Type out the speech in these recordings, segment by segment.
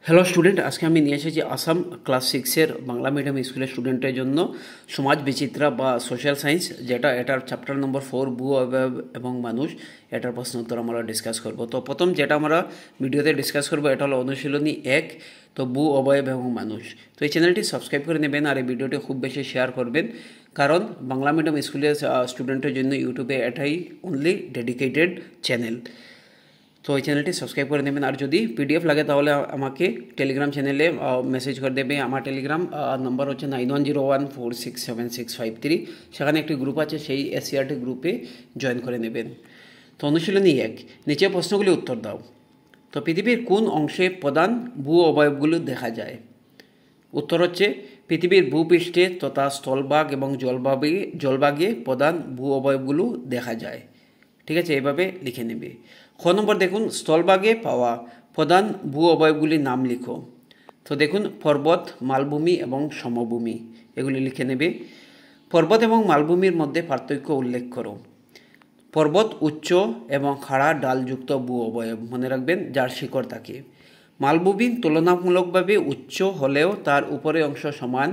Hello student, আজকে আমি নিয়ে এসেছি আসাম ক্লাস 6-এর বাংলা মিডিয়াম স্কুলের স্টুডেন্টের জন্য সমাজ বিচিত্রা বা সোশ্যাল সায়েন্স, যেটা এটার চ্যাপ্টার নম্বর 4 ভূ অবয়ব এবং মানুষ। এটার প্রশ্ন উত্তর আমরা ডিসকাস করব। তো প্রথম যেটা আমরা ভিডিওতে ডিসকাস করব এটা হলো অনুশীলনী 1, তো ভূ অবয়ব এবং মানুষ। তো এই চ্যানেলটি সাবস্ক্রাইব করে নেবেন আর এই ভিডিওটি খুব বেশি শেয়ার করবেন, কারণ বাংলা মিডিয়াম স্কুলের স্টুডেন্টের জন্য ইউটিউবে এটাই অনলি ডেডিকেটেড চ্যানেল। তো এই চ্যানেলটি সাবস্ক্রাইব করে নেবেন। আর যদি পিডিএফ লাগে তাহলে আমাকে টেলিগ্রাম চ্যানেলে মেসেজ করে দেবে। আমার টেলিগ্রাম নাম্বার হচ্ছে 9101467653। সেখানে একটি গ্রুপ আছে, সেই এসসিআরটি গ্রুপে জয়েন করে নেবেন। তো অনুশীলনী 1, নিচে প্রশ্নগুলি উত্তর দাও। তো পৃথিবীর কোন অংশে প্রধান ভূ অবয়বগুলো দেখা যায়? উত্তর হচ্ছে পৃথিবীর ভূপৃষ্ঠে তথা স্থলভাগ এবং জলভাগে প্রধান ভূ অবয়বগুলো দেখা যায়। ঠিক আছে, এইভাবে লিখে নেবে। খ নম্বর দেখুন, স্থলভাগে পাওয়া প্রধান ভূ অবয়বগুলির নাম লিখো। তো দেখুন, পর্বত, মালভূমি এবং সমভূমি, এগুলি লিখে নেবে। পর্বত এবং মালভূমির মধ্যে পার্থক্য উল্লেখ করো। পর্বত উচ্চ এবং খাড়া ডালযুক্ত ভূ অবয়ব, মনে রাখবেন, যার শিকড় থাকে। মালভূমি তুলনামূলকভাবে উচ্চ হলেও তার উপরের অংশ সমান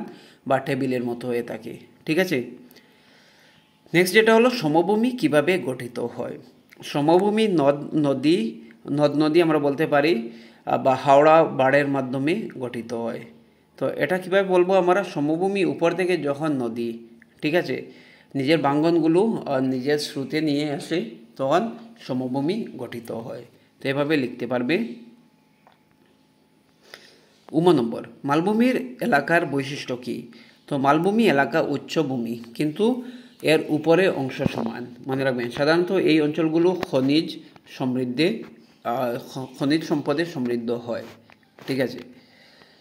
বা টেবিলের মতো হয়ে থাকে। ঠিক আছে, নেক্সট যেটা হলো সমভূমি কিভাবে গঠিত হয়। সমভূমি নদ নদী আমরা বলতে পারি বা হাওড়া বাড়ের মাধ্যমে গঠিত হয়। তো এটা কিভাবে বলবো আমরা, সমভূমি উপর থেকে যখন নদী, ঠিক আছে, নিজের বাঙ্গনগুলো নিজের স্রোতে নিয়ে আসে তখন সমভূমি গঠিত হয়। তো এভাবে লিখতে পারবে। নম্বর, মালভূমির এলাকার বৈশিষ্ট্য কী? তো মালভূমি এলাকা উচ্চভূমি, কিন্তু এর উপরে অংশ সমান। মনে রাখবেন, সাধারণত এই অঞ্চলগুলো খনিজ সম্পদে সমৃদ্ধ হয়। ঠিক আছে।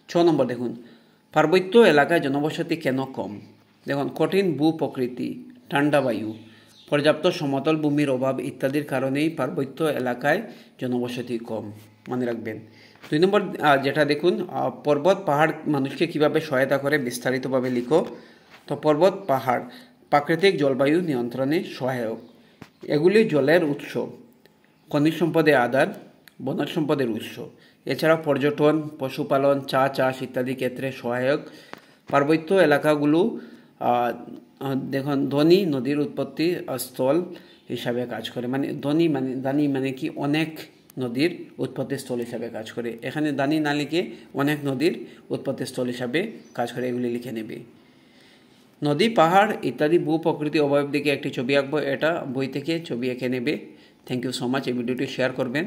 6 নম্বর দেখুন, পার্বত্য এলাকায় জনবসতি কেন কম? দেখুন, কঠিন ভূ প্রকৃতি, ঠান্ডা বায়ু, পর্যাপ্ত সমতল ভূমির অভাব ইত্যাদির কারণেই পার্বত্য এলাকায় জনবসতি কম। মনে রাখবেন। 2 নম্বর যেটা দেখুন, পর্বত পাহাড় মানুষকে কিভাবে সহায়তা করে বিস্তারিতভাবে লিখো। তো পর্বত পাহাড় প্রাকৃতিক জলবায়ু নিয়ন্ত্রণে সহায়ক। এগুলি জলের উৎস, খনিজ সম্পদের আধার, বনজ সম্পদের উৎস। এছাড়া পর্যটন, পশুপালন, চা চাষ ইত্যাদি ক্ষেত্রে সহায়ক। পার্বত্য এলাকাগুলো দেখুন ধনী নদীর উৎপত্তি স্থল হিসাবে কাজ করে। মানে দানি মানে কি, অনেক নদীর উৎপত্তি স্থল হিসাবে কাজ করে। এখানে দানি না লিখে অনেক নদীর উৎপত্তি স্থল হিসাবে কাজ করে, এগুলি লিখে নেবে। নদী, পাহাড় ইত্যাদি ভূ প্রকৃতি অবয়ব দিকে একটি ছবি আঁকবো, এটা বই থেকে ছবি এঁকে নেবে। Thank you so much. এই ভিডিওটি শেয়ার করবেন।